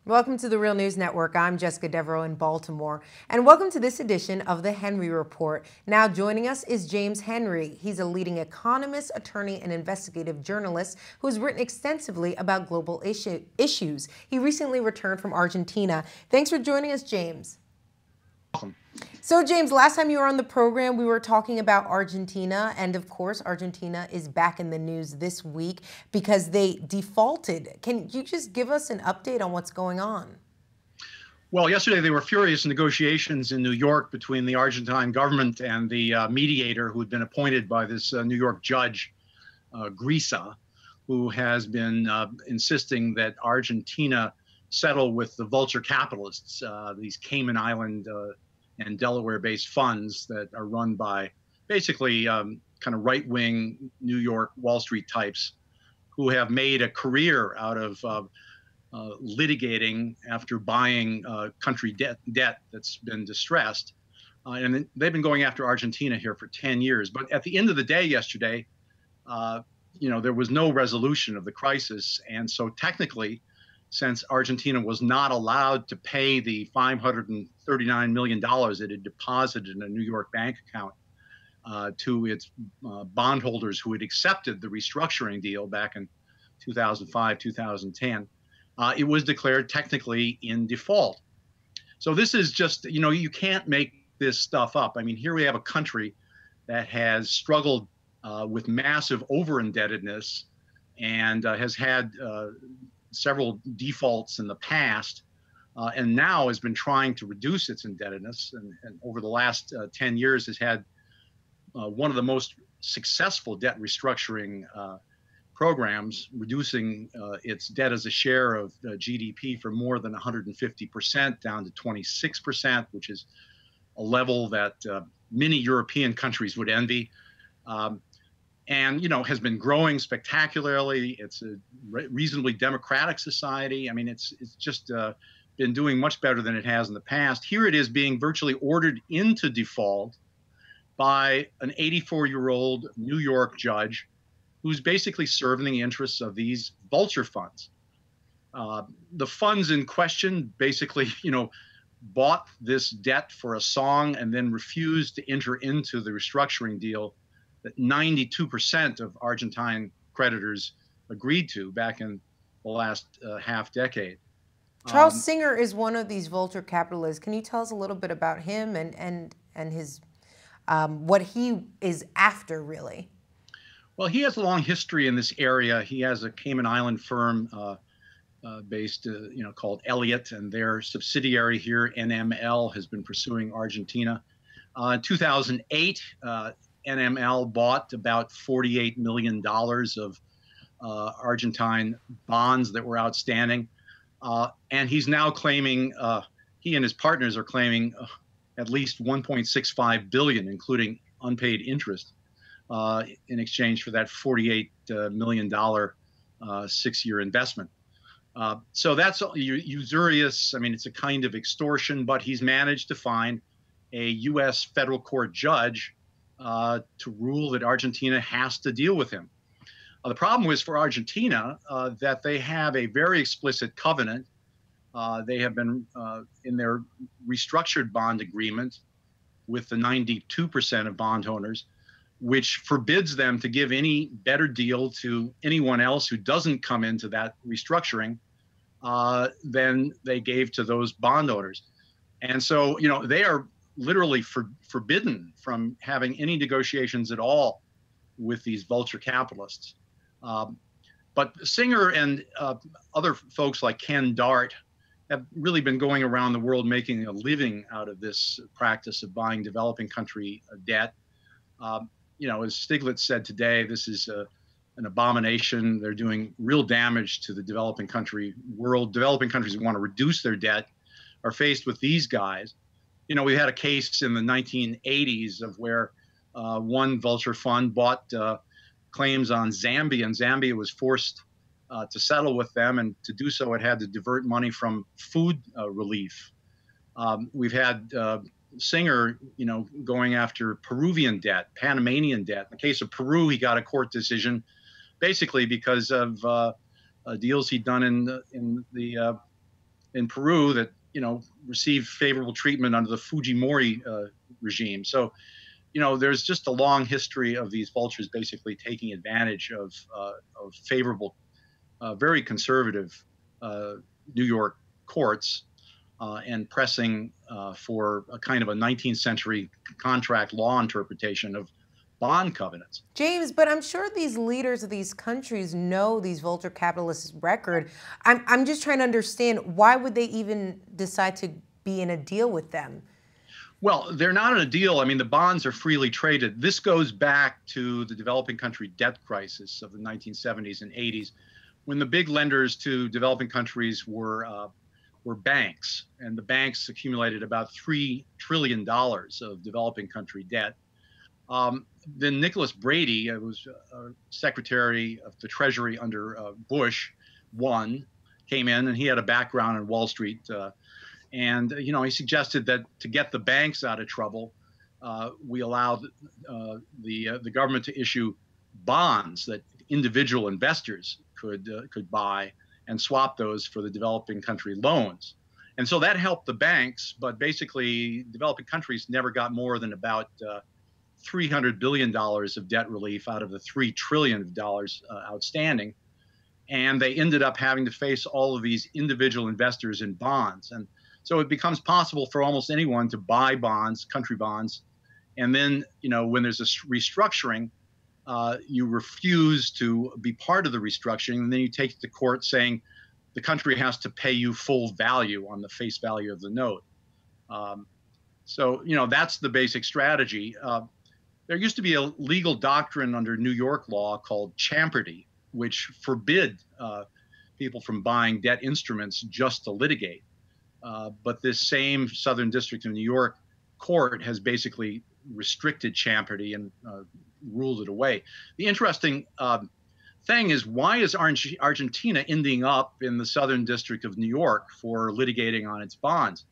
Welcome to the Real News Network. I'm Jessica Devereaux in Baltimore, and welcome to this edition of the Henry Report. Now joining us is James Henry. He's a leading economist, attorney, and investigative journalist who has written extensively about global issues. He recently returned from Argentina. Thanks for joining us, James. Welcome. So, James, last time you were on the program, we were talking about Argentina. And of course, Argentina is back in the news this week because they defaulted. Can you just give us an update on what's going on? Well, yesterday there were furious negotiations in New York between the Argentine government and the mediator who had been appointed by this New York judge, Grisa, who has been insisting that Argentina settle with the vulture capitalists, these Cayman Island and Delaware-based funds that are run by basically kind of right-wing New York Wall Street types who have made a career out of litigating after buying country debt that's been distressed. And they've been going after Argentina here for 10 years. But at the end of the day yesterday, there was no resolution of the crisis. And so technically, since Argentina was not allowed to pay the $539 million it had deposited in a New York bank account to its bondholders who had accepted the restructuring deal back in 2005, 2010, it was declared technically in default. So this is just, you can't make this stuff up. I mean, here we have a country that has struggled with massive over-indebtedness and has had several defaults in the past, and now has been trying to reduce its indebtedness, and over the last 10 years has had one of the most successful debt restructuring programs, reducing its debt as a share of GDP from more than 150% down to 26%, which is a level that many European countries would envy. And has been growing spectacularly. It's a reasonably democratic society. I mean, it's just been doing much better than it has in the past. Here it is being virtually ordered into default by an 84-year-old New York judge who's basically serving the interests of these vulture funds. The funds in question basically, bought this debt for a song and then refused to enter into the restructuring deal that 92% of Argentine creditors agreed to back in the last half decade. Charles Singer is one of these vulture capitalists. Can you tell us a little bit about him and his what he is after, really? Well, he has a long history in this area. He has a Cayman Island firm based, called Elliott, and their subsidiary here, NML, has been pursuing Argentina. In 2008, NML bought about $48 million of Argentine bonds that were outstanding. And he's now claiming, he and his partners are claiming at least $1.65 billion, including unpaid interest, in exchange for that $48 million 6-year investment. So that's usurious. I mean, it's a kind of extortion, but he's managed to find a U.S. federal court judge to rule that Argentina has to deal with him. The problem was for Argentina that they have a very explicit covenant. They have been in their restructured bond agreement with the 92% of bond owners, which forbids them to give any better deal to anyone else who doesn't come into that restructuring than they gave to those bond owners. And so, they are literally forbidden from having any negotiations at all with these vulture capitalists. But Singer and other folks like Ken Dart have really been going around the world making a living out of this practice of buying developing country debt. As Stiglitz said today, this is an abomination. They're doing real damage to the developing country world. Developing countries who want to reduce their debt are faced with these guys. We had a case in the 1980s of where one vulture fund bought claims on Zambia, and Zambia was forced to settle with them, and to do so, it had to divert money from food relief. We've had Singer, going after Peruvian debt, Panamanian debt. In the case of Peru, he got a court decision basically because of deals he'd done in the in Peru that received favorable treatment under the Fujimori regime. So there's just a long history of these vultures basically taking advantage of favorable, very conservative New York courts and pressing for a kind of a 19th century contract law interpretation of bond covenants. James, but I'm sure these leaders of these countries know these vulture capitalists' record. I'm just trying to understand, why would they even decide to be in a deal with them? Well, they're not in a deal. I mean, the bonds are freely traded. This goes back to the developing country debt crisis of the 1970s and 80s, when the big lenders to developing countries were banks, and the banks accumulated about $3 trillion of developing country debt. Then Nicholas Brady, who was Secretary of the Treasury under Bush 1, came in, and he had a background in Wall Street. And he suggested that to get the banks out of trouble, we allowed the government to issue bonds that individual investors could buy and swap those for the developing country loans. And so that helped the banks, but basically developing countries never got more than about $300 billion of debt relief out of the $3 trillion outstanding. And they ended up having to face all of these individual investors in bonds. And so it becomes possible for almost anyone to buy bonds, country bonds. And then, when there's a restructuring, you refuse to be part of the restructuring. And then you take it to court saying the country has to pay you full value on the face value of the note. So that's the basic strategy. There used to be a legal doctrine under New York law called champerty, which forbid people from buying debt instruments just to litigate. But this same Southern District of New York court has basically restricted champerty and ruled it away. The interesting thing is, why is Argentina ending up in the Southern District of New York for litigating on its bonds?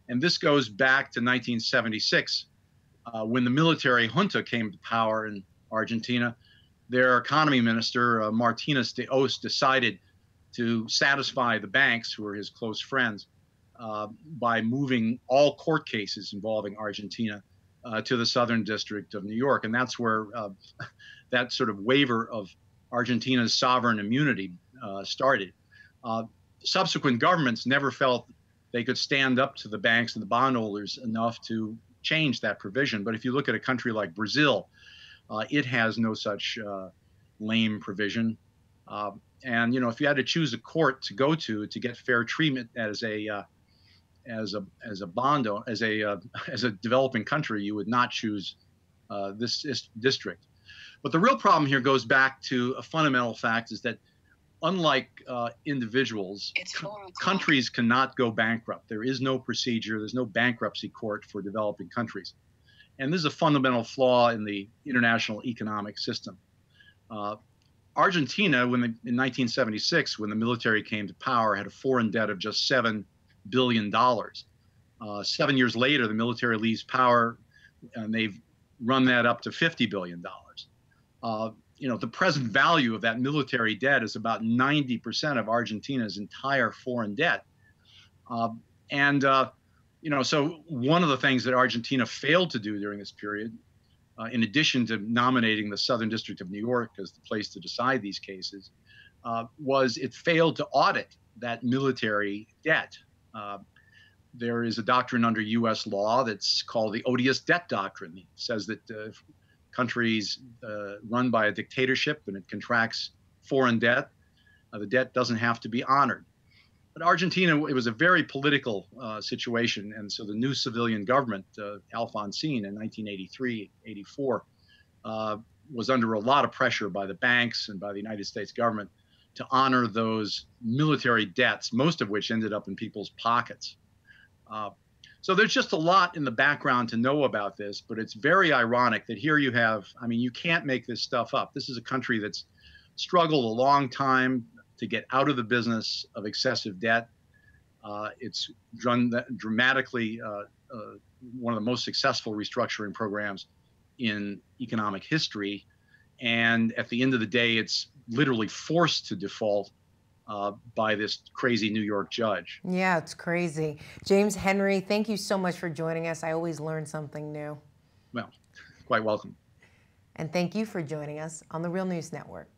And this goes back to 1976, when the military junta came to power in Argentina. Their economy minister, Martínez de Oz, decided to satisfy the banks, who were his close friends, by moving all court cases involving Argentina to the Southern District of New York. And that's where that sort of waiver of Argentina's sovereign immunity started. Subsequent governments never felt they could stand up to the banks and the bondholders enough to change that provision. But if you look at a country like Brazil, it has no such lame provision. And if you had to choose a court to go to get fair treatment as a developing country, you would not choose this district. But the real problem here goes back to a fundamental fact, is that unlike individuals, countries cannot go bankrupt. There is no procedure. There's no bankruptcy court for developing countries. And this is a fundamental flaw in the international economic system. Argentina, in 1976, when the military came to power, had a foreign debt of just $7 billion. 7 years later, the military leaves power, and they've run that up to $50 billion. The present value of that military debt is about 90% of Argentina's entire foreign debt. So one of the things that Argentina failed to do during this period, in addition to nominating the Southern District of New York as the place to decide these cases, was it failed to audit that military debt. There is a doctrine under U.S. law that's called the odious debt doctrine. It says that countries run by a dictatorship and it contracts foreign debt, the debt doesn't have to be honored. But Argentina, it was a very political situation. And so the new civilian government, Alfonsín in 1983-84, was under a lot of pressure by the banks and by the United States government to honor those military debts, most of which ended up in people's pockets. So there's just a lot in the background to know about this, but it's very ironic that here you have, you can't make this stuff up. This is a country that's struggled a long time to get out of the business of excessive debt. It's run dramatically one of the most successful restructuring programs in economic history. And at the end of the day, it's literally forced to default by this crazy New York judge. Yeah, it's crazy. James Henry, thank you so much for joining us. I always learn something new. Well, quite welcome. And thank you for joining us on the Real News Network.